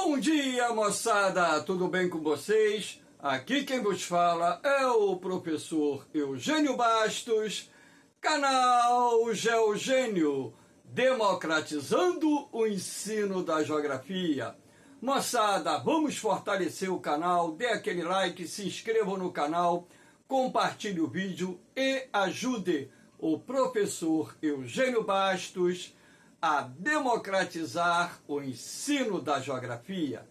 Bom dia, moçada! Tudo bem com vocês? Aqui quem vos fala é o professor Eugênio Bastos, canal Geogênio, democratizando o ensino da geografia. Moçada, vamos fortalecer o canal, dê aquele like, se inscreva no canal, compartilhe o vídeo e ajude o professor Eugênio Bastos a democratizar o ensino da geografia.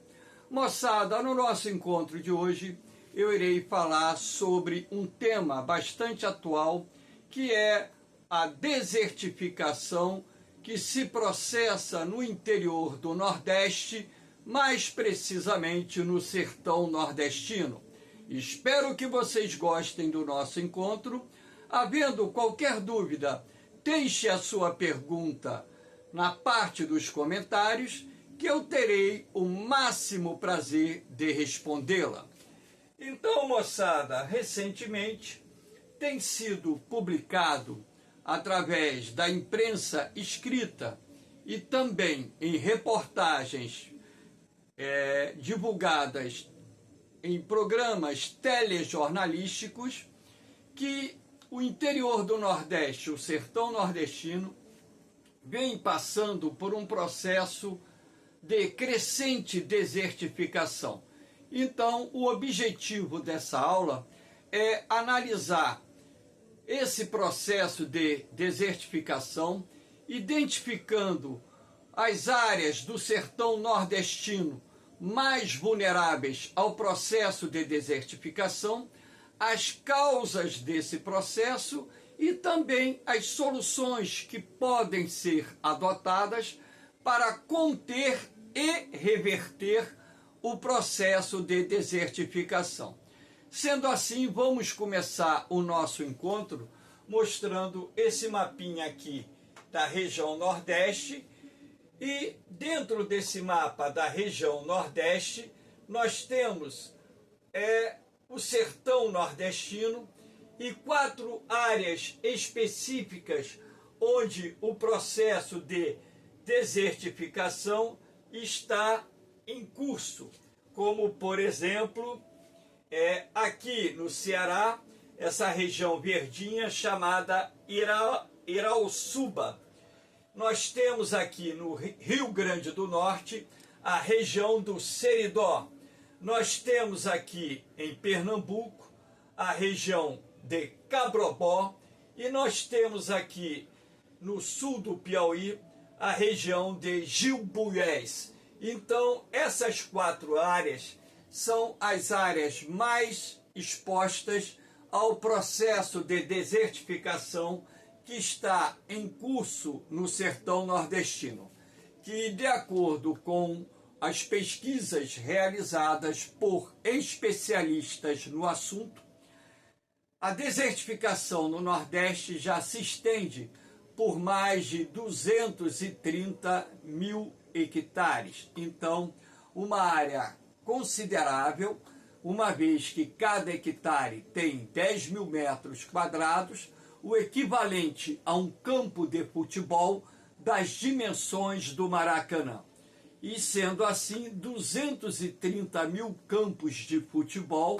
Moçada, no nosso encontro de hoje, eu irei falar sobre um tema bastante atual, que é a desertificação que se processa no interior do Nordeste, mais precisamente no sertão nordestino. Espero que vocês gostem do nosso encontro. Havendo qualquer dúvida, deixe a sua pergunta na parte dos comentários, que eu terei o máximo prazer de respondê-la. Então, moçada, recentemente tem sido publicado através da imprensa escrita e também em reportagens divulgadas em programas telejornalísticos que o interior do Nordeste, o sertão nordestino, vem passando por um processo de crescente desertificação. Então, o objetivo dessa aula é analisar esse processo de desertificação, identificando as áreas do sertão nordestino mais vulneráveis ao processo de desertificação, as causas desse processo e também as soluções que podem ser adotadas para conter e reverter o processo de desertificação. Sendo assim, vamos começar o nosso encontro mostrando esse mapinha aqui da região Nordeste, e dentro desse mapa da região Nordeste nós temos o sertão nordestino e 4 áreas específicas onde o processo de desertificação está em curso, como por exemplo aqui no Ceará, essa região verdinha chamada Irauçuba. Nós temos aqui no Rio Grande do Norte a região do Seridó. Nós temos aqui em Pernambuco a região de Cabrobó, e nós temos aqui no sul do Piauí a região de Gilbués. Então, essas 4 áreas são as áreas mais expostas ao processo de desertificação que está em curso no sertão nordestino, que, de acordo com as pesquisas realizadas por especialistas no assunto, a desertificação no Nordeste já se estende por mais de 230 mil hectares. Então, uma área considerável, uma vez que cada hectare tem 10 mil metros quadrados, o equivalente a um campo de futebol das dimensões do Maracanã. E sendo assim, 230 mil campos de futebol,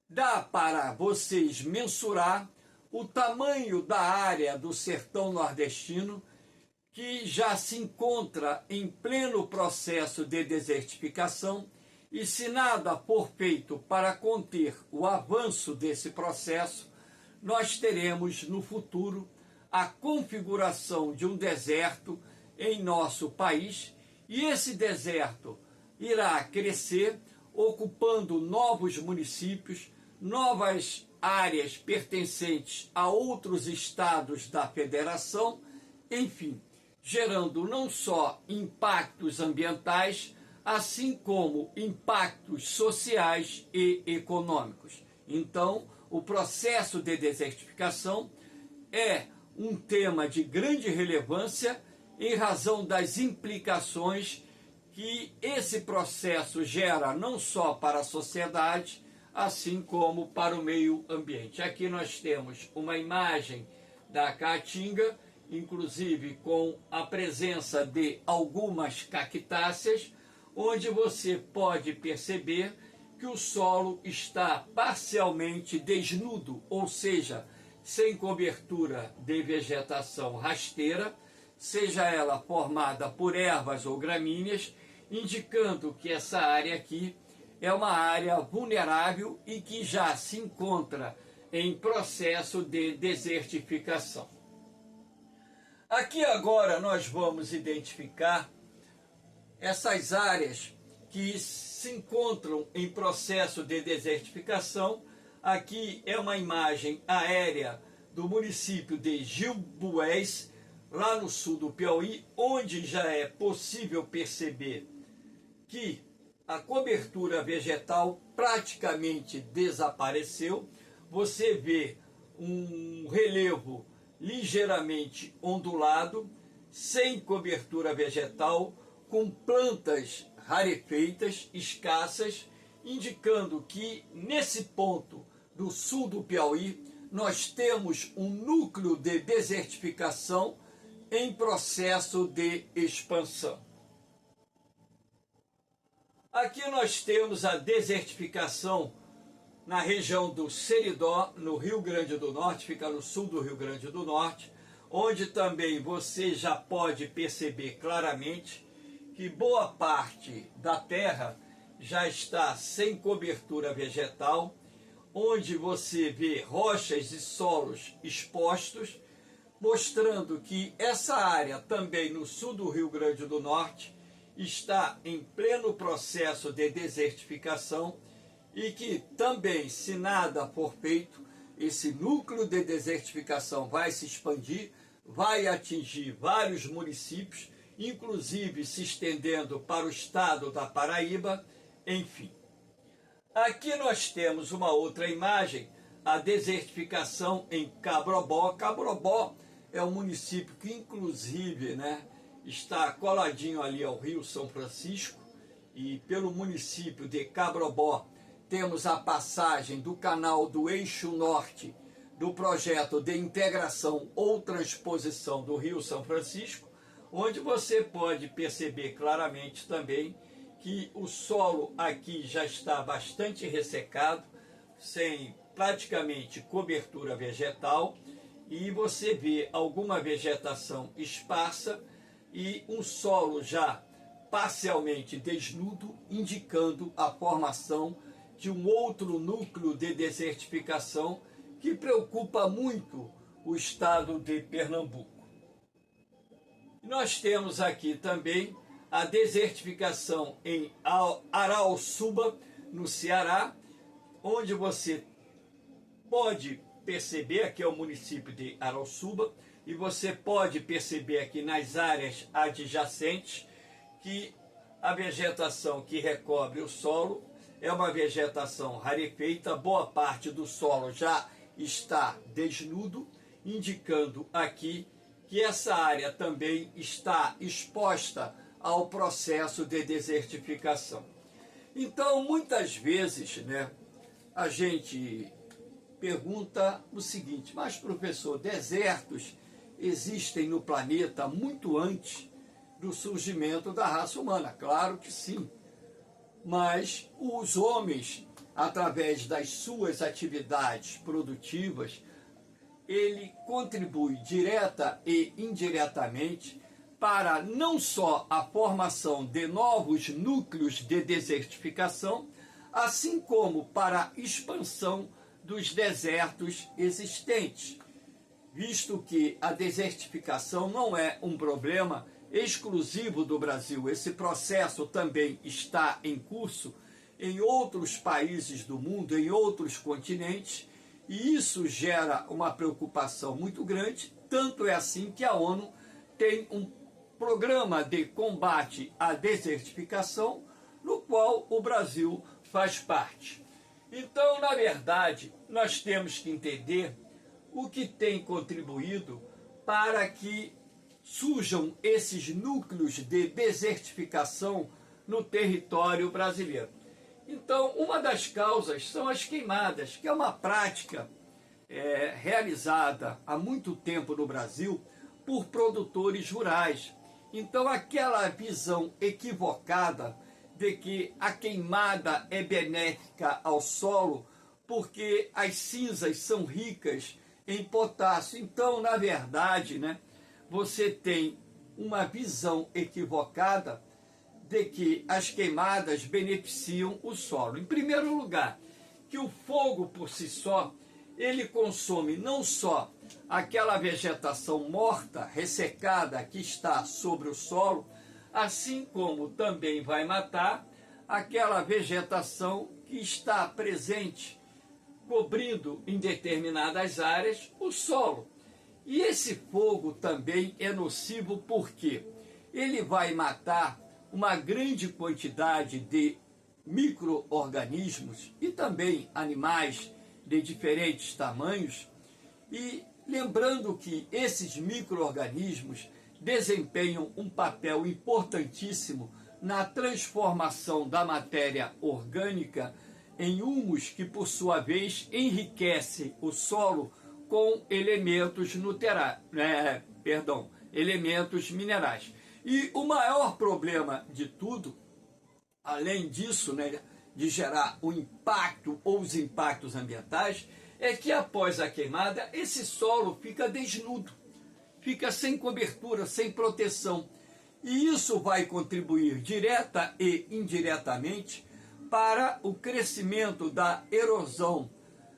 dá para vocês mensurar o tamanho da área do sertão nordestino, que já se encontra em pleno processo de desertificação, e se nada for feito para conter o avanço desse processo, nós teremos no futuro a configuração de um deserto em nosso país, e esse deserto irá crescer, ocupando novos municípios, novas áreas pertencentes a outros estados da federação, enfim, gerando não só impactos ambientais, assim como impactos sociais e econômicos. Então, o processo de desertificação é um tema de grande relevância em razão das implicações que esse processo gera não só para a sociedade, assim como para o meio ambiente. Aqui nós temos uma imagem da Caatinga, inclusive com a presença de algumas cactáceas, onde você pode perceber que o solo está parcialmente desnudo, ou seja, sem cobertura de vegetação rasteira, seja ela formada por ervas ou gramíneas, indicando que essa área aqui é uma área vulnerável e que já se encontra em processo de desertificação. Aqui agora nós vamos identificar essas áreas que se encontram em processo de desertificação. Aqui é uma imagem aérea do município de Gilboés, lá no sul do Piauí, onde já é possível perceber que a cobertura vegetal praticamente desapareceu. Você vê um relevo ligeiramente ondulado, sem cobertura vegetal, com plantas rarefeitas, escassas, indicando que nesse ponto do sul do Piauí nós temos um núcleo de desertificação em processo de expansão. Aqui nós temos a desertificação na região do Seridó, no Rio Grande do Norte, fica no sul do Rio Grande do Norte, onde também você já pode perceber claramente que boa parte da terra já está sem cobertura vegetal, onde você vê rochas e solos expostos, mostrando que essa área também no sul do Rio Grande do Norte está em pleno processo de desertificação e que também, se nada for feito, esse núcleo de desertificação vai se expandir, vai atingir vários municípios, inclusive se estendendo para o estado da Paraíba, enfim. Aqui nós temos uma outra imagem, a desertificação em Cabrobó. Cabrobó é um município que inclusive, está coladinho ali ao Rio São Francisco, e pelo município de Cabrobó temos a passagem do canal do Eixo Norte do projeto de integração ou transposição do Rio São Francisco, onde você pode perceber claramente também que o solo aqui já está bastante ressecado, sem praticamente cobertura vegetal, e você vê alguma vegetação esparsa e um solo já parcialmente desnudo, indicando a formação de um outro núcleo de desertificação que preocupa muito o estado de Pernambuco. Nós temos aqui também a desertificação em Araçuba, no Ceará, onde você pode perceber, aqui é o município de Araçuba, e você pode perceber aqui nas áreas adjacentes que a vegetação que recobre o solo é uma vegetação rarefeita, boa parte do solo já está desnudo, indicando aqui que essa área também está exposta ao processo de desertificação. Então, muitas vezes, a gente pergunta o seguinte: mas professor, desertos existem no planeta muito antes do surgimento da raça humana? Claro que sim, mas os homens, através das suas atividades produtivas, ele contribui direta e indiretamente para não só a formação de novos núcleos de desertificação, assim como para a expansão dos desertos existentes, visto que a desertificação não é um problema exclusivo do Brasil. Esse processo também está em curso em outros países do mundo, em outros continentes, e isso gera uma preocupação muito grande. Tanto é assim que a ONU tem um programa de combate à desertificação, no qual o Brasil faz parte. Então, na verdade, nós temos que entender o que tem contribuído para que surjam esses núcleos de desertificação no território brasileiro. Então, uma das causas são as queimadas, que é uma prática realizada há muito tempo no Brasil por produtores rurais. Então, aquela visão equivocada de que a queimada é benéfica ao solo, porque as cinzas são ricas em potássio. Então, na verdade, né, você tem uma visão equivocada de que as queimadas beneficiam o solo. Em primeiro lugar, que o fogo por si só, ele consome não só aquela vegetação morta, ressecada que está sobre o solo, assim como também vai matar aquela vegetação que está presente, cobrindo em determinadas áreas o solo. E esse fogo também é nocivo porque ele vai matar uma grande quantidade de micro-organismos e também animais de diferentes tamanhos. E lembrando que esses micro-organismos desempenham um papel importantíssimo na transformação da matéria orgânica em humus, que por sua vez enriquece o solo com elementos elementos minerais. E o maior problema de tudo, além disso, né, de gerar o impacto ou os impactos ambientais, é que após a queimada, esse solo fica desnudo, fica sem cobertura, sem proteção. E isso vai contribuir direta e indiretamente para o crescimento da erosão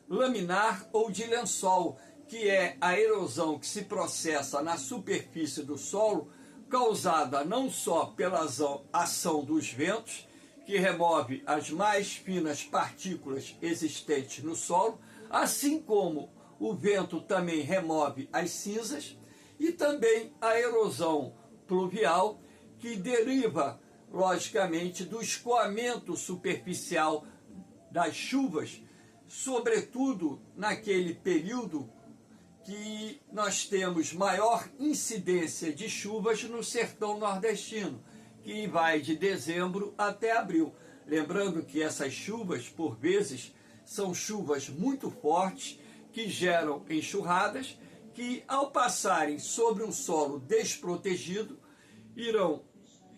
laminar ou de lençol, que é a erosão que se processa na superfície do solo, causada não só pela ação dos ventos, que remove as mais finas partículas existentes no solo, assim como o vento também remove as cinzas, e também a erosão pluvial, que deriva, logicamente, do escoamento superficial das chuvas, sobretudo naquele período que nós temos maior incidência de chuvas no sertão nordestino, que vai de dezembro até abril. Lembrando que essas chuvas, por vezes, são chuvas muito fortes, que geram enxurradas, que ao passarem sobre um solo desprotegido, irão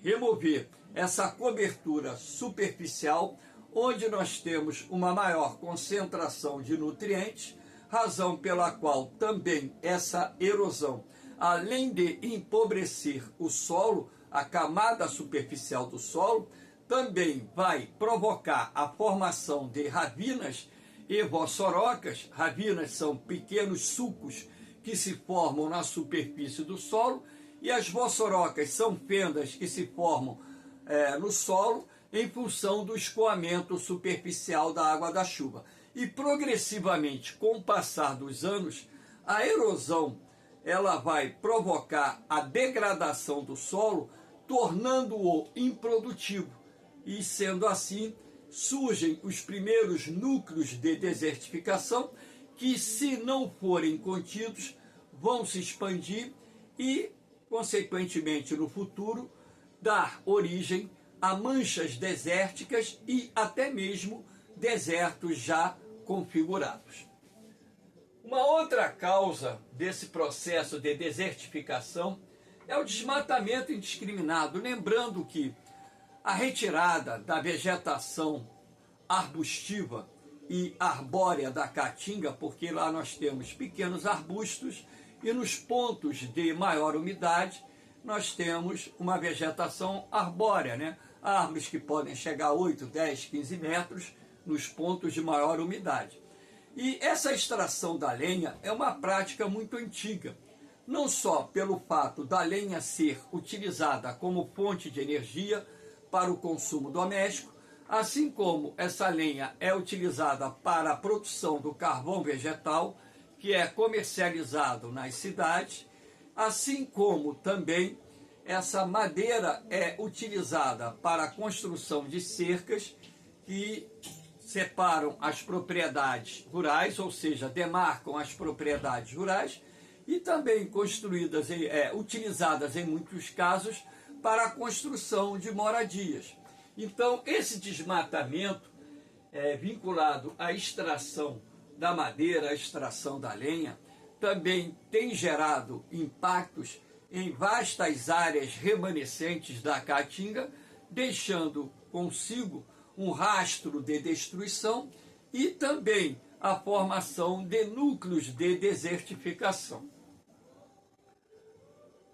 remover essa cobertura superficial, onde nós temos uma maior concentração de nutrientes, razão pela qual também essa erosão, além de empobrecer o solo, a camada superficial do solo, também vai provocar a formação de ravinas e vossorocas. Ravinas são pequenos sulcos que se formam na superfície do solo, e as vossorocas são fendas que se formam no solo em função do escoamento superficial da água da chuva. E progressivamente, com o passar dos anos, a erosão ela vai provocar a degradação do solo, tornando-o improdutivo. E sendo assim, surgem os primeiros núcleos de desertificação que, se não forem contidos, vão se expandir e, consequentemente, no futuro, dar origem a manchas desérticas e até mesmo desertos já configurados. Uma outra causa desse processo de desertificação é o desmatamento indiscriminado, lembrando que a retirada da vegetação arbustiva e arbórea da caatinga, porque lá nós temos pequenos arbustos e nos pontos de maior umidade nós temos uma vegetação arbórea, né? Árvores que podem chegar a 8, 10, 15 metros nos pontos de maior umidade. E essa extração da lenha é uma prática muito antiga, não só pelo fato da lenha ser utilizada como fonte de energia para o consumo doméstico, assim como essa lenha é utilizada para a produção do carvão vegetal, que é comercializado nas cidades, assim como também essa madeira é utilizada para a construção de cercas que separam as propriedades rurais, ou seja, demarcam as propriedades rurais, e também construídas, utilizadas em muitos casos para a construção de moradias. Então, esse desmatamento vinculado à extração da madeira, à extração da lenha, também tem gerado impactos em vastas áreas remanescentes da caatinga, deixando consigo um rastro de destruição e também a formação de núcleos de desertificação.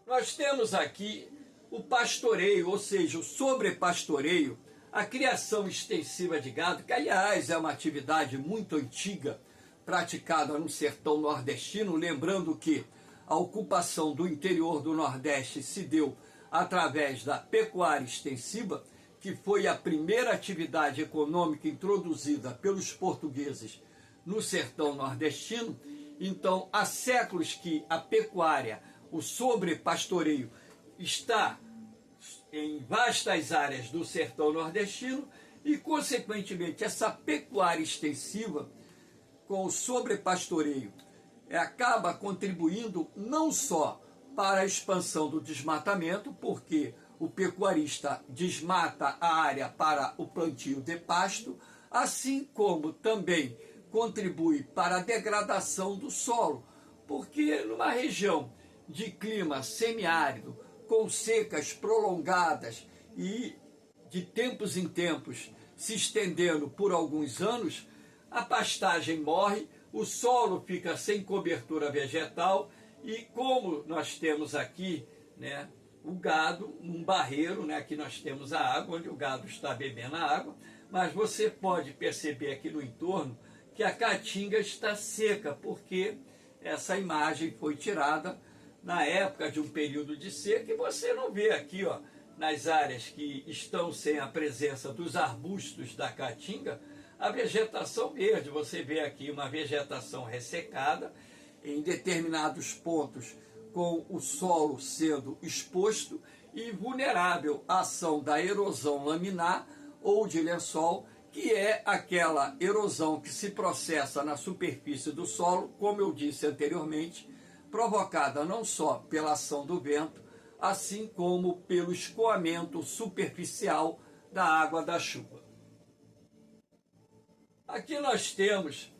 Nós temos aqui o pastoreio, ou seja, o sobrepastoreio, a criação extensiva de gado, que aliás é uma atividade muito antiga, praticada no sertão nordestino, lembrando que a ocupação do interior do Nordeste se deu através da pecuária extensiva, que foi a primeira atividade econômica introduzida pelos portugueses no sertão nordestino. Então, há séculos que a pecuária, o sobrepastoreio, está em vastas áreas do sertão nordestino e, consequentemente, essa pecuária extensiva com o sobrepastoreio acaba contribuindo não só para a expansão do desmatamento, porque o pecuarista desmata a área para o plantio de pasto, assim como também contribui para a degradação do solo, porque numa região de clima semiárido, com secas prolongadas e de tempos em tempos se estendendo por alguns anos, a pastagem morre, o solo fica sem cobertura vegetal e como nós temos aqui, né, o gado, um barreiro, né, aqui nós temos a água, onde o gado está bebendo a água, mas você pode perceber aqui no entorno que a caatinga está seca, porque essa imagem foi tirada na época de um período de seca, e você não vê aqui, ó, nas áreas que estão sem a presença dos arbustos da caatinga, a vegetação verde. Você vê aqui uma vegetação ressecada, em determinados pontos com o solo sendo exposto e vulnerável à ação da erosão laminar ou de lençol, que é aquela erosão que se processa na superfície do solo, como eu disse anteriormente, provocada não só pela ação do vento, assim como pelo escoamento superficial da água da chuva. Aqui nós temos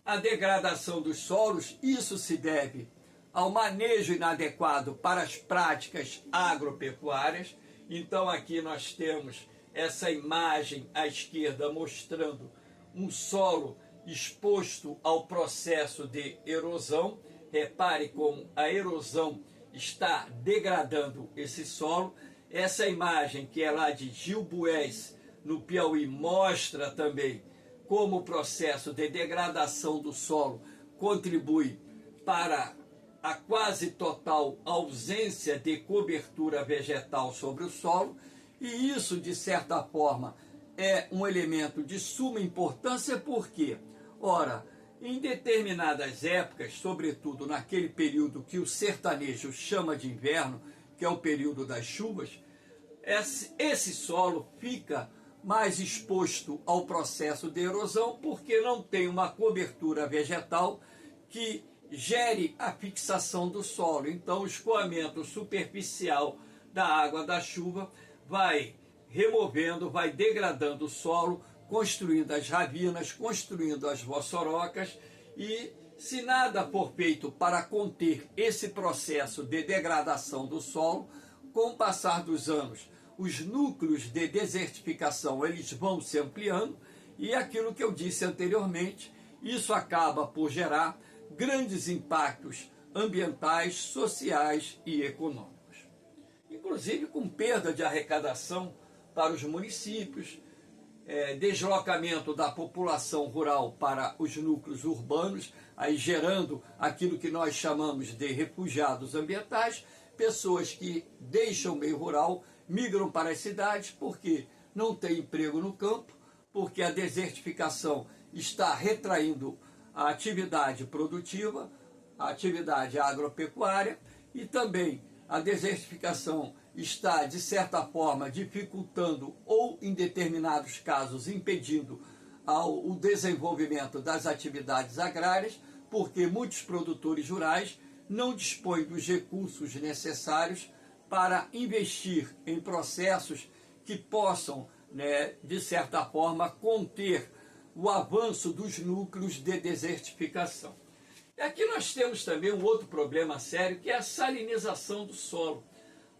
a degradação dos solos. Isso se deve ao manejo inadequado para as práticas agropecuárias. Então aqui nós temos essa imagem à esquerda mostrando um solo exposto ao processo de erosão. Repare como a erosão está degradando esse solo. Essa imagem, que é lá de Gil Bués, no Piauí, mostra também como o processo de degradação do solo contribui para a quase total ausência de cobertura vegetal sobre o solo, e isso, de certa forma, é um elemento de suma importância, porque, ora, em determinadas épocas, sobretudo naquele período que o sertanejo chama de inverno, que é o período das chuvas, esse solo fica mais exposto ao processo de erosão, porque não tem uma cobertura vegetal que gere a fixação do solo. Então, o escoamento superficial da água da chuva vai removendo, vai degradando o solo, construindo as ravinas, construindo as vossorocas, e se nada for feito para conter esse processo de degradação do solo, com o passar dos anos, os núcleos de desertificação eles vão se ampliando, e aquilo que eu disse anteriormente, isso acaba por gerar grandes impactos ambientais, sociais e econômicos. Inclusive com perda de arrecadação para os municípios, deslocamento da população rural para os núcleos urbanos, aí gerando aquilo que nós chamamos de refugiados ambientais, pessoas que deixam o meio rural, migram para as cidades porque não tem emprego no campo, porque a desertificação está retraindo a atividade produtiva, a atividade agropecuária, e também a desertificação está, de certa forma, dificultando ou, em determinados casos, impedindo o desenvolvimento das atividades agrárias, porque muitos produtores rurais não dispõem dos recursos necessários para investir em processos que possam, de certa forma, conter o avanço dos núcleos de desertificação. E aqui nós temos também um outro problema sério, que é a salinização do solo.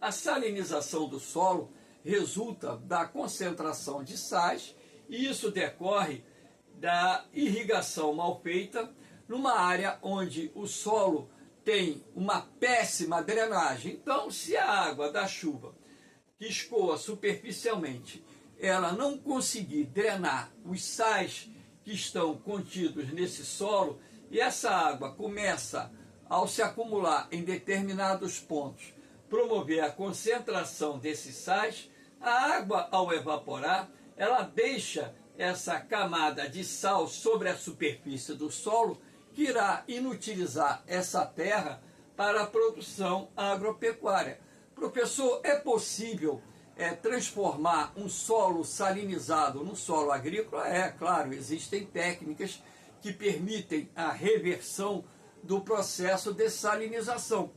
A salinização do solo resulta da concentração de sais, e isso decorre da irrigação mal feita numa área onde o solo tem uma péssima drenagem. Então, se a água da chuva que escoa superficialmente, ela não conseguir drenar os sais que estão contidos nesse solo, e essa água começa, ao se acumular em determinados pontos, promover a concentração desses sais, a água, ao evaporar, ela deixa essa camada de sal sobre a superfície do solo, que irá inutilizar essa terra para a produção agropecuária. Professor, é possível transformar um solo salinizado num solo agrícola? É, claro, existem técnicas que permitem a reversão do processo de salinização.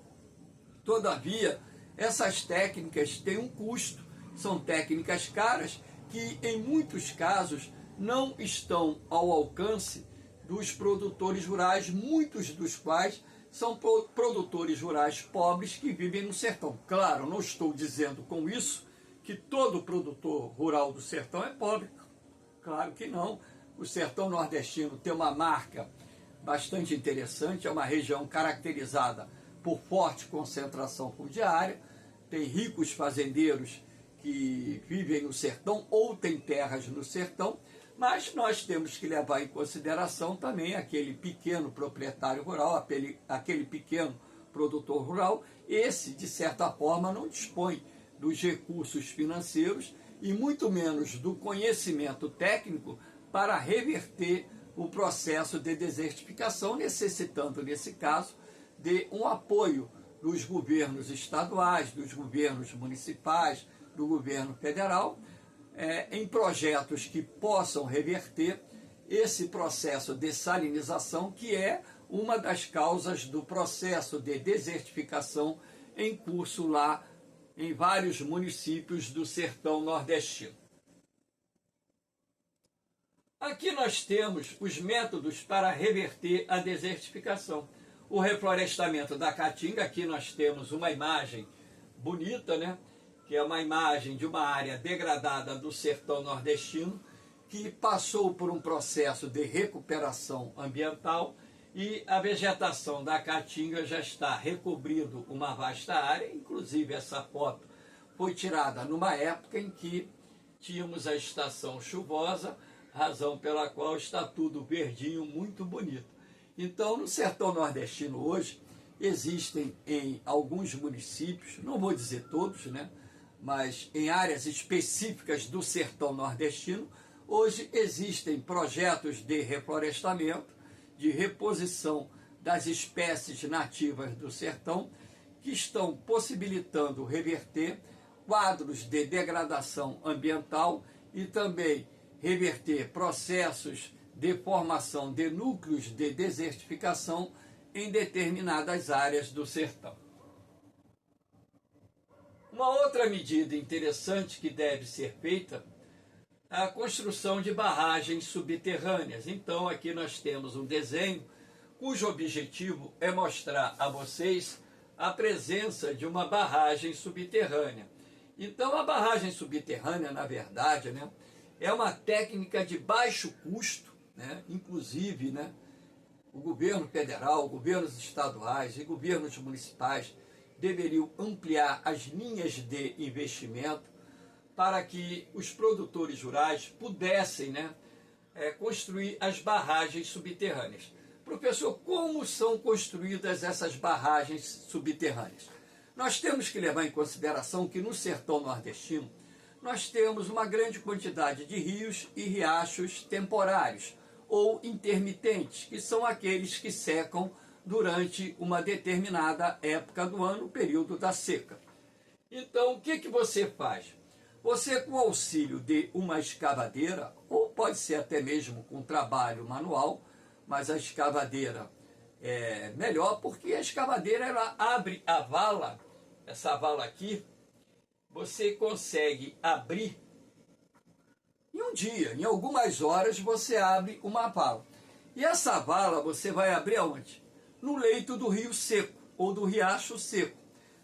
Todavia, essas técnicas têm um custo, são técnicas caras que, em muitos casos, não estão ao alcance dos produtores rurais, muitos dos quais são produtores rurais pobres que vivem no sertão. Claro, não estou dizendo com isso que todo produtor rural do sertão é pobre. Claro que não. O sertão nordestino tem uma marca bastante interessante, é uma região caracterizada por forte concentração fundiária, tem ricos fazendeiros que vivem no sertão ou têm terras no sertão, mas nós temos que levar em consideração também aquele pequeno proprietário rural, aquele pequeno produtor rural. Esse, de certa forma, não dispõe dos recursos financeiros e muito menos do conhecimento técnico para reverter o processo de desertificação, necessitando, nesse caso, de um apoio dos governos estaduais, dos governos municipais, do governo federal, em projetos que possam reverter esse processo de salinização, que é uma das causas do processo de desertificação em curso lá em vários municípios do sertão nordestino. Aqui nós temos os métodos para reverter a desertificação. O reflorestamento da caatinga, aqui nós temos uma imagem bonita, né? Que é uma imagem de uma área degradada do sertão nordestino, que passou por um processo de recuperação ambiental, e a vegetação da caatinga já está recobrindo uma vasta área. Inclusive, essa foto foi tirada numa época em que tínhamos a estação chuvosa, razão pela qual está tudo verdinho, muito bonito. Então, no sertão nordestino hoje, existem em alguns municípios, não vou dizer todos, né, mas em áreas específicas do sertão nordestino, hoje existem projetos de reflorestamento, de reposição das espécies nativas do sertão, que estão possibilitando reverter quadros de degradação ambiental e também reverter processos de formação de núcleos de desertificação em determinadas áreas do sertão. Uma outra medida interessante que deve ser feita é a construção de barragens subterrâneas. Então, aqui nós temos um desenho cujo objetivo é mostrar a vocês a presença de uma barragem subterrânea. Então, a barragem subterrânea, na verdade, né, é uma técnica de baixo custo, né, inclusive, né, o governo federal, governos estaduais e governos municipais deveriam ampliar as linhas de investimento para que os produtores rurais pudessem, né, construir as barragens subterrâneas. Professor, como são construídas essas barragens subterrâneas? Nós temos que levar em consideração que no sertão nordestino nós temos uma grande quantidade de rios e riachos temporários ou intermitentes, que são aqueles que secam durante uma determinada época do ano, o período da seca. Então, o que você faz? Você, com o auxílio de uma escavadeira, ou pode ser até mesmo com trabalho manual, mas a escavadeira é melhor, porque a escavadeira ela abre a vala, essa vala aqui, você consegue abrir em um dia, em algumas horas você abre uma vala. E essa vala você vai abrir aonde? No leito do rio seco, ou do riacho seco.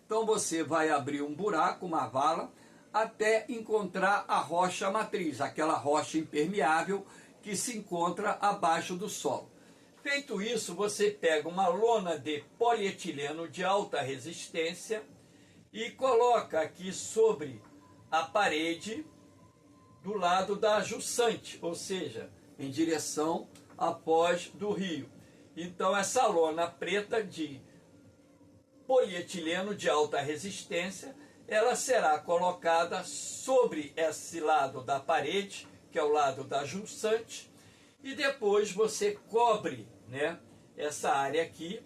Então você vai abrir um buraco, uma vala, até encontrar a rocha matriz, aquela rocha impermeável que se encontra abaixo do solo. Feito isso, você pega uma lona de polietileno de alta resistência e coloca aqui sobre a parede do lado da jusante, ou seja, em direção à foz do rio. Então essa lona preta de polietileno de alta resistência, ela será colocada sobre esse lado da parede, que é o lado da jusante, e depois você cobre, né, essa área aqui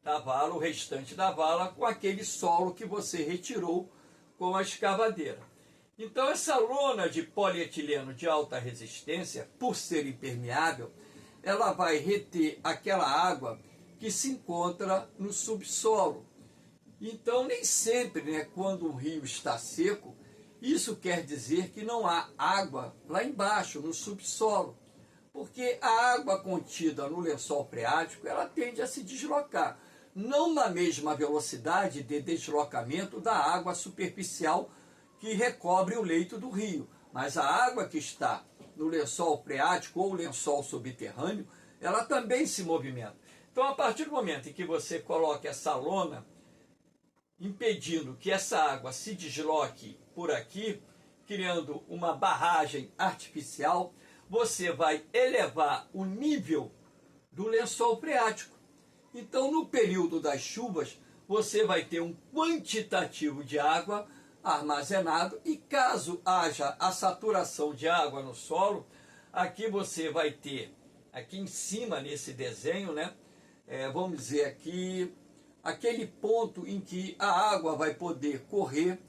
da vala, o restante da vala, com aquele solo que você retirou com a escavadeira. Então essa lona de polietileno de alta resistência, por ser impermeável, ela vai reter aquela água que se encontra no subsolo. Então nem sempre, né, quando um rio está seco, isso quer dizer que não há água lá embaixo, no subsolo. Porque a água contida no lençol freático, ela tende a se deslocar. Não na mesma velocidade de deslocamento da água superficial que recobre o leito do rio. Mas a água que está no lençol freático ou lençol subterrâneo, ela também se movimenta. Então, a partir do momento em que você coloca essa lona, impedindo que essa água se desloque por aqui, criando uma barragem artificial, você vai elevar o nível do lençol freático. Então, no período das chuvas, você vai ter um quantitativo de água armazenado e caso haja a saturação de água no solo, aqui você vai ter, aqui em cima nesse desenho, né, vamos dizer aqui, aquele ponto em que a água vai poder correr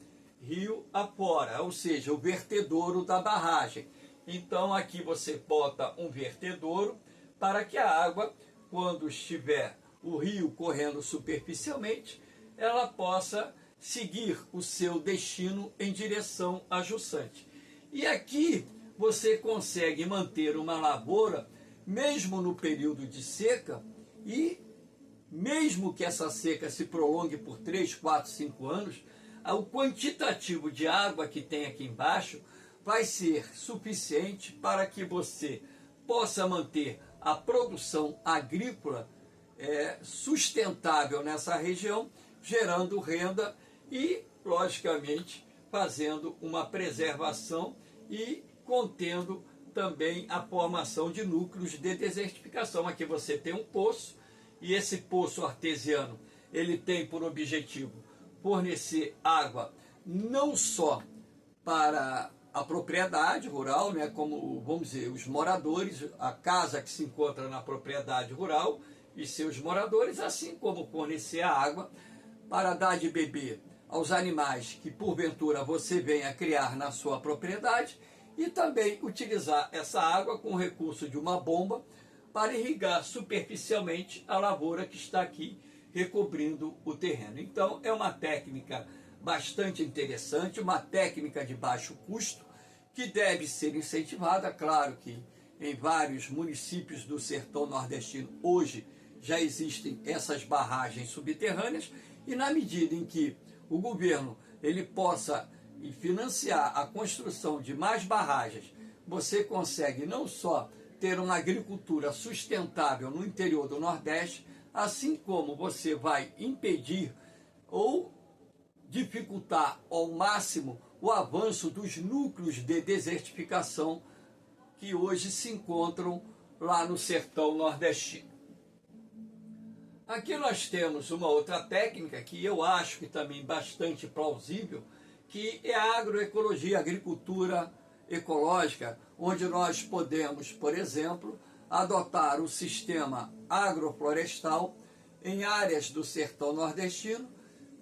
rio afora, ou seja, o vertedouro da barragem. Então aqui você bota um vertedouro para que a água, quando estiver o rio correndo superficialmente, ela possa seguir o seu destino em direção à jusante. E aqui você consegue manter uma lavoura, mesmo no período de seca, e mesmo que essa seca se prolongue por 3, 4, 5 anos, o quantitativo de água que tem aqui embaixo vai ser suficiente para que você possa manter a produção agrícola sustentável nessa região, gerando renda e, logicamente, fazendo uma preservação e contendo também a formação de núcleos de desertificação. Aqui você tem um poço, e esse poço artesiano, ele tem por objetivo fornecer água não só para a propriedade rural, né, como, vamos dizer, os moradores, a casa que se encontra na propriedade rural e seus moradores, assim como fornecer a água para dar de beber aos animais que porventura você venha criar na sua propriedade e também utilizar essa água com o recurso de uma bomba para irrigar superficialmente a lavoura que está aqui recobrindo o terreno. Então é uma técnica bastante interessante, uma técnica de baixo custo que deve ser incentivada. Claro que em vários municípios do sertão nordestino hoje já existem essas barragens subterrâneas e na medida em que o governo ele possa financiar a construção de mais barragens, você consegue não só ter uma agricultura sustentável no interior do Nordeste, assim como você vai impedir ou dificultar ao máximo o avanço dos núcleos de desertificação que hoje se encontram lá no sertão nordestino. Aqui nós temos uma outra técnica que eu acho que também bastante plausível, que é a agroecologia, a agricultura ecológica, onde nós podemos, por exemplo, adotar o sistema agroflorestal em áreas do sertão nordestino,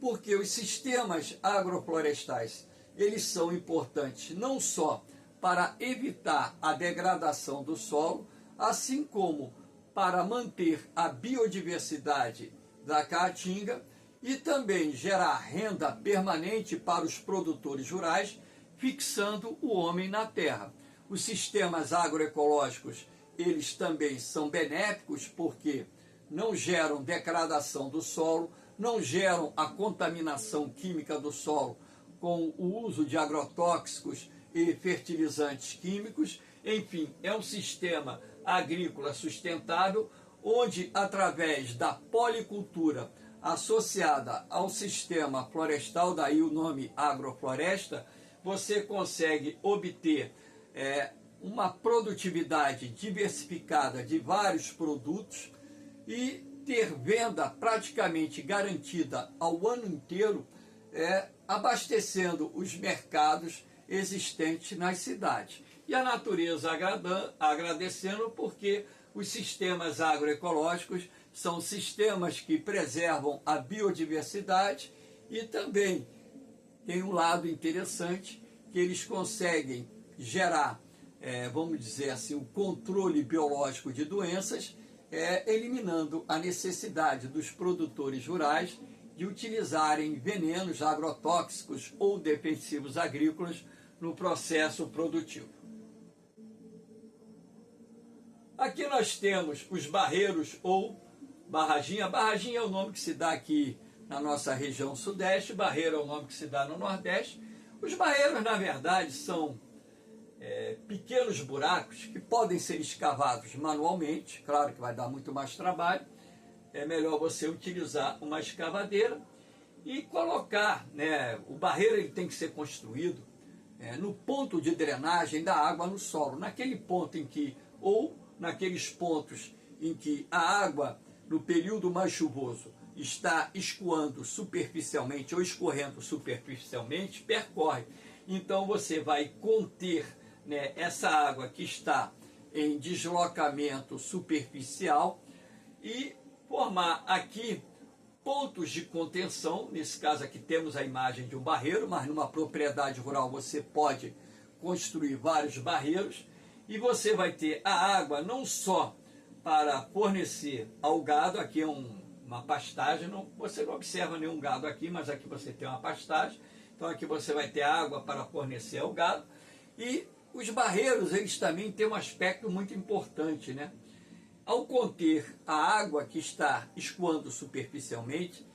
porque os sistemas agroflorestais, eles são importantes não só para evitar a degradação do solo, assim como para manter a biodiversidade da caatinga e também gerar renda permanente para os produtores rurais, fixando o homem na terra. Os sistemas agroecológicos, eles também são benéficos porque não geram degradação do solo, não geram a contaminação química do solo com o uso de agrotóxicos e fertilizantes químicos. Enfim, é um sistema agrícola sustentável, onde, através da policultura associada ao sistema florestal, daí o nome agrofloresta, você consegue obter uma produtividade diversificada de vários produtos e ter venda praticamente garantida ao ano inteiro, abastecendo os mercados existentes nas cidades. E a natureza agradecendo, porque os sistemas agroecológicos são sistemas que preservam a biodiversidade e também tem um lado interessante que eles conseguem gerar, vamos dizer assim, o controle biológico de doenças, eliminando a necessidade dos produtores rurais de utilizarem venenos agrotóxicos ou defensivos agrícolas no processo produtivo. Aqui nós temos os barreiros ou barraginha. Barraginha é o nome que se dá aqui na nossa região sudeste, barreiro é o nome que se dá no nordeste. Os barreiros, na verdade, são pequenos buracos que podem ser escavados manualmente, claro que vai dar muito mais trabalho. É melhor você utilizar uma escavadeira e colocar, o barreiro ele tem que ser construído no ponto de drenagem da água no solo, naquele ponto em que, ou naqueles pontos em que a água, no período mais chuvoso, está escoando superficialmente ou escorrendo superficialmente, percorre. Então você vai conter essa água que está em deslocamento superficial e formar aqui pontos de contenção. Nesse caso aqui temos a imagem de um barreiro, mas numa propriedade rural você pode construir vários barreiros e você vai ter a água não só para fornecer ao gado. Aqui é uma pastagem, você não observa nenhum gado aqui, mas aqui você tem uma pastagem, então aqui você vai ter água para fornecer ao gado. E os barreiros, eles também têm um aspecto muito importante, Ao conter a água que está escoando superficialmente,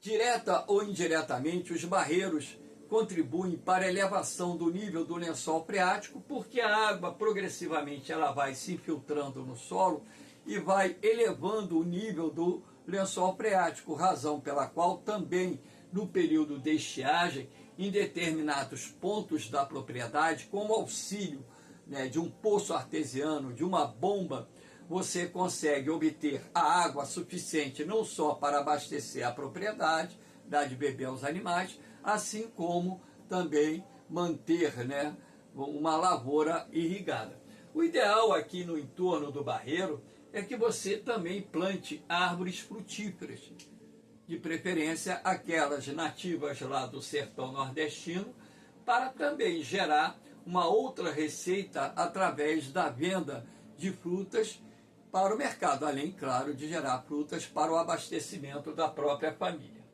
direta ou indiretamente, os barreiros contribuem para a elevação do nível do lençol freático, porque a água progressivamente ela vai se infiltrando no solo e vai elevando o nível do lençol freático, razão pela qual também no período de estiagem, em determinados pontos da propriedade, como auxílio de um poço artesiano, de uma bomba, você consegue obter a água suficiente não só para abastecer a propriedade, dar de beber aos animais, assim como também manter uma lavoura irrigada. O ideal aqui no entorno do barreiro é que você também plante árvores frutíferas, de preferência aquelas nativas lá do sertão nordestino, para também gerar uma outra receita através da venda de frutas para o mercado, além, claro, de gerar frutas para o abastecimento da própria família.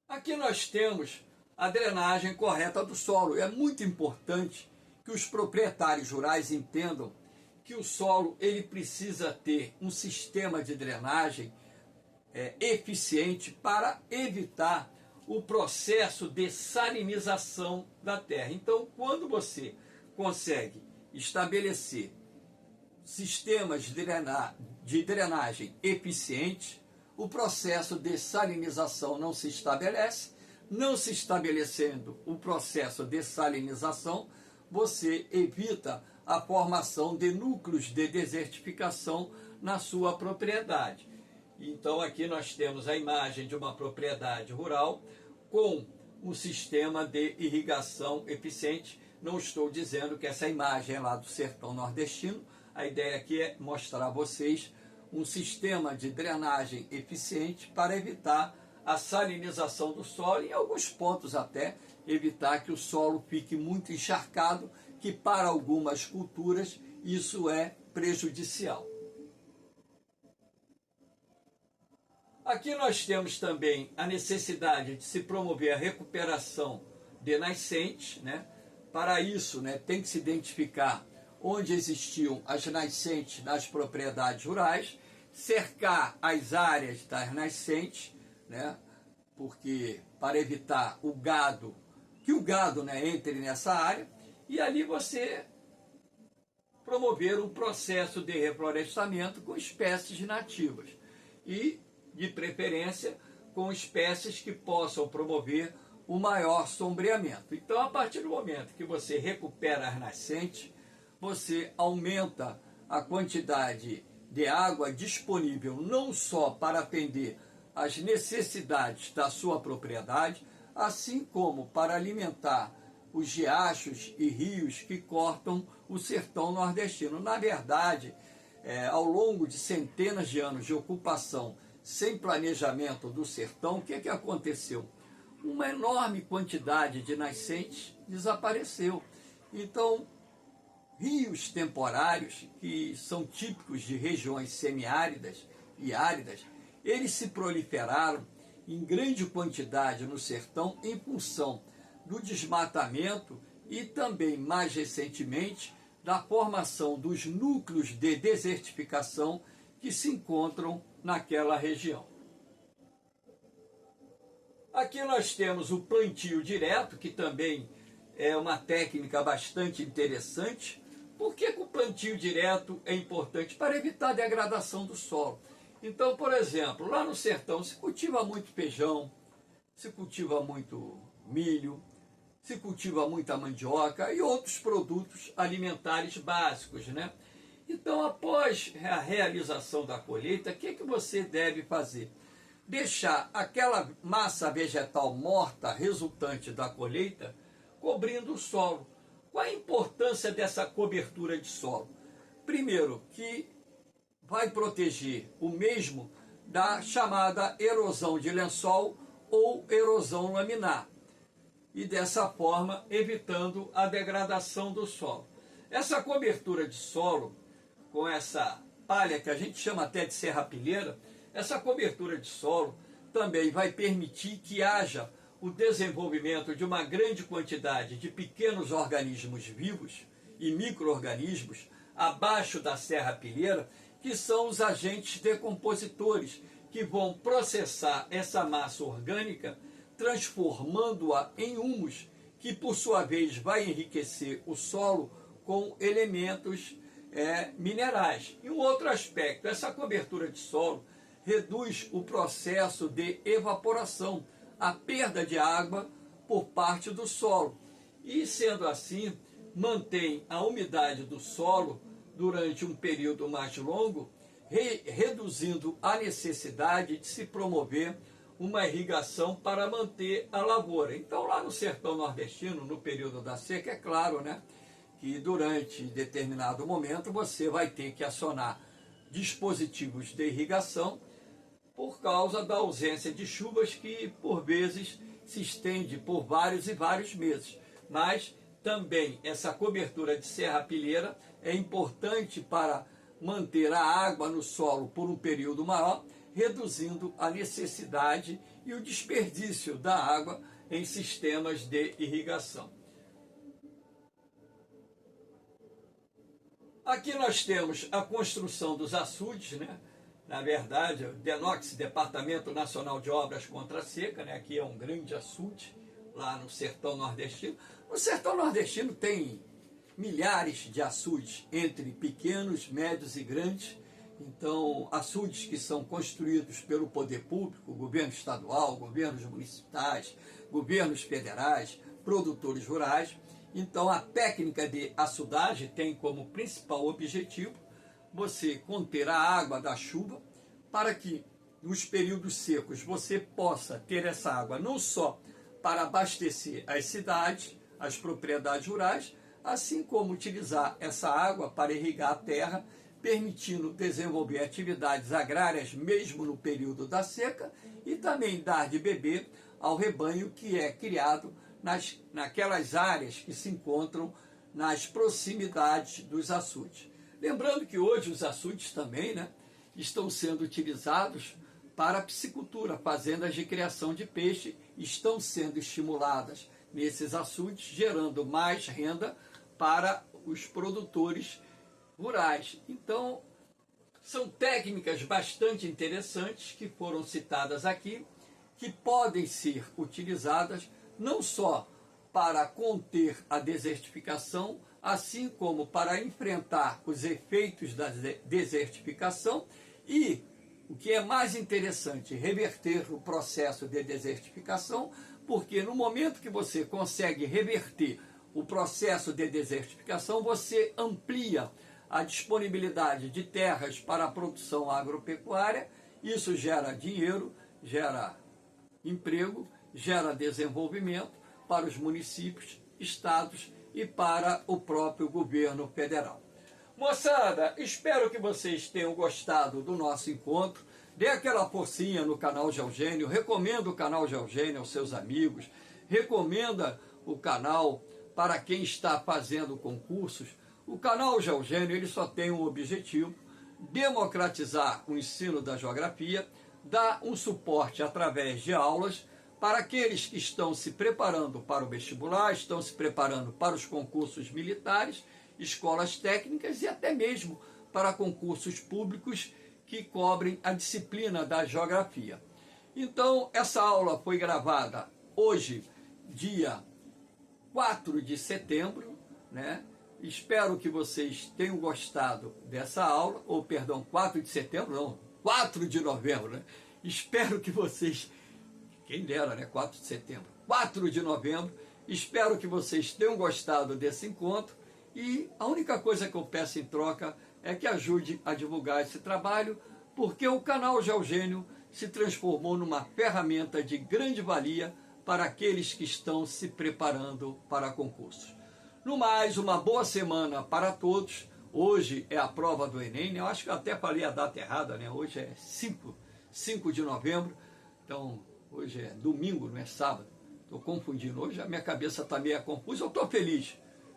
Aqui nós temos a drenagem correta do solo. É muito importante que os proprietários rurais entendam que o solo ele precisa ter um sistema de drenagem eficiente para evitar o processo de salinização da terra. Então, quando você consegue estabelecer sistemas de drenagem eficientes, o processo de salinização não se estabelece. Não se estabelecendo o processo de salinização, você evita a formação de núcleos de desertificação na sua propriedade. Então aqui nós temos a imagem de uma propriedade rural com um sistema de irrigação eficiente. Não estou dizendo que essa imagem é lá do sertão nordestino. A ideia aqui é mostrar a vocês um sistema de drenagem eficiente para evitar a salinização do solo e, em alguns pontos até, evitar que o solo fique muito encharcado, que para algumas culturas isso é prejudicial. Aqui nós temos também a necessidade de se promover a recuperação de nascentes, Para isso, tem que se identificar onde existiam as nascentes nas propriedades rurais, cercar as áreas das nascentes, porque para evitar que o gado, né, entre nessa área, e ali você promover um processo de reflorestamento com espécies nativas e, de preferência, com espécies que possam promover o maior sombreamento. Então, a partir do momento que você recupera as nascentes, você aumenta a quantidade de água disponível não só para atender às necessidades da sua propriedade, assim como para alimentar os riachos e rios que cortam o sertão nordestino. Na verdade, ao longo de centenas de anos de ocupação sem planejamento do sertão, o que aconteceu? Uma enorme quantidade de nascentes desapareceu. Então, rios temporários, que são típicos de regiões semiáridas e áridas, eles se proliferaram em grande quantidade no sertão em função do desmatamento e também, mais recentemente, da formação dos núcleos de desertificação que se encontram naquela região. Aqui nós temos o plantio direto, que também é uma técnica bastante interessante. Por que o plantio direto é importante? Para evitar a degradação do solo. Então, por exemplo, lá no sertão se cultiva muito feijão, se cultiva muito milho, se cultiva muita mandioca e outros produtos alimentares básicos, né? Então, após a realização da colheita, o que você deve fazer? Deixar aquela massa vegetal morta resultante da colheita cobrindo o solo. Qual a importância dessa cobertura de solo? Primeiro, que vai proteger o mesmo da chamada erosão de lençol ou erosão laminar, e dessa forma evitando a degradação do solo. Essa cobertura de solo, com essa palha que a gente chama até de serrapilheira, essa cobertura de solo também vai permitir que haja o desenvolvimento de uma grande quantidade de pequenos organismos vivos e micro-organismos abaixo da serrapilheira, que são os agentes decompositores, que vão processar essa massa orgânica, transformando-a em humus, que por sua vez vai enriquecer o solo com elementos minerais. E um outro aspecto, essa cobertura de solo reduz o processo de evaporação, a perda de água por parte do solo. E sendo assim, mantém a umidade do solo durante um período mais longo, reduzindo a necessidade de se promover uma irrigação para manter a lavoura. Então, lá no sertão nordestino, no período da seca, é claro, né, que durante determinado momento você vai ter que acionar dispositivos de irrigação por causa da ausência de chuvas que, por vezes, se estende por vários e vários meses. Mas também essa cobertura de serrapilheira é importante para manter a água no solo por um período maior, reduzindo a necessidade e o desperdício da água em sistemas de irrigação. Aqui nós temos a construção dos açudes, né? Na verdade, o DENOX, Departamento Nacional de Obras contra a Seca, né? Aqui é um grande açude, lá no sertão nordestino. No sertão nordestino tem milhares de açudes, entre pequenos, médios e grandes. Então, açudes que são construídos pelo poder público, governo estadual, governos municipais, governos federais, produtores rurais. Então, a técnica de açudagem tem como principal objetivo você conter a água da chuva para que, nos períodos secos, você possa ter essa água não só para abastecer as cidades, as propriedades rurais, assim como utilizar essa água para irrigar a terra, permitindo desenvolver atividades agrárias mesmo no período da seca e também dar de beber ao rebanho que é criado naquelas áreas que se encontram nas proximidades dos açudes. Lembrando que hoje os açudes também, né, estão sendo utilizados para a piscicultura, fazendas de criação de peixe estão sendo estimuladas nesses açudes, gerando mais renda para os produtores rurais. Então, são técnicas bastante interessantes que foram citadas aqui que podem ser utilizadas não só para conter a desertificação, assim como para enfrentar os efeitos da desertificação e, o que é mais interessante, reverter o processo de desertificação, porque no momento que você consegue reverter o processo de desertificação, você amplia a disponibilidade de terras para a produção agropecuária. Isso gera dinheiro, gera emprego, gera desenvolvimento para os municípios, estados e para o próprio governo federal. Moçada, espero que vocês tenham gostado do nosso encontro. Dê aquela forcinha no canal Geogênio, recomenda o canal Geogênio aos seus amigos, recomenda o canal para quem está fazendo concursos. O canal Geogênio ele só tem um objetivo: democratizar o ensino da geografia, dar um suporte através de aulas para aqueles que estão se preparando para o vestibular, estão se preparando para os concursos militares, escolas técnicas e até mesmo para concursos públicos que cobrem a disciplina da geografia. Então, essa aula foi gravada hoje, dia 4 de setembro, né? Espero que vocês tenham gostado dessa aula, ou perdão, 4 de setembro, não, 4 de novembro, né? Espero que vocês, quem dera, né? 4 de setembro, 4 de novembro, espero que vocês tenham gostado desse encontro e a única coisa que eu peço em troca é que ajude a divulgar esse trabalho, porque o canal Geogênio se transformou numa ferramenta de grande valia para aqueles que estão se preparando para concursos. No mais, uma boa semana para todos. Hoje é a prova do Enem, eu acho que eu até falei a data errada, né? Hoje é 5 de novembro, então hoje é domingo, não é sábado. Estou confundindo, hoje a minha cabeça está meio confusa, eu estou feliz.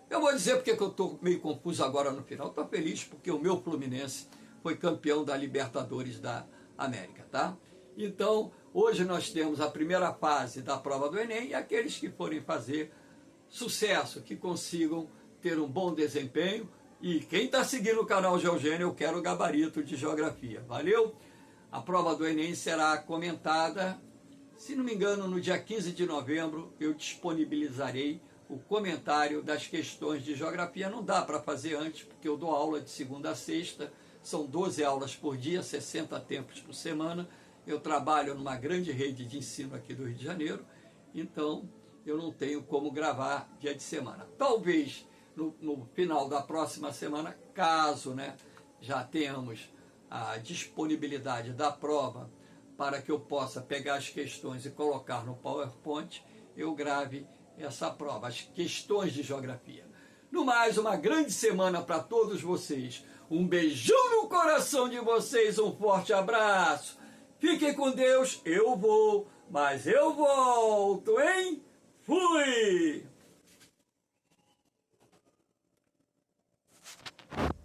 Eu vou dizer porque que eu estou meio confuso agora no final. Estou feliz porque o meu Fluminense foi campeão da Libertadores da América, tá? Então, hoje nós temos a primeira fase da prova do Enem e aqueles que forem fazer sucesso, que consigam ter um bom desempenho. E quem está seguindo o canal Geogênio, eu quero o gabarito de geografia. Valeu? A prova do Enem será comentada, se não me engano, no dia 15 de novembro, eu disponibilizarei o comentário das questões de geografia. Não dá para fazer antes, porque eu dou aula de segunda a sexta, são 12 aulas por dia, 60 tempos por semana. Eu trabalho numa grande rede de ensino aqui do Rio de Janeiro, então eu não tenho como gravar dia de semana. Talvez no final da próxima semana, caso, né, já tenhamos a disponibilidade da prova para que eu possa pegar as questões e colocar no PowerPoint, eu grave essa prova, as questões de geografia. No mais, uma grande semana para todos vocês. Um beijão no coração de vocês, um forte abraço. Fiquem com Deus, eu vou, mas eu volto, hein?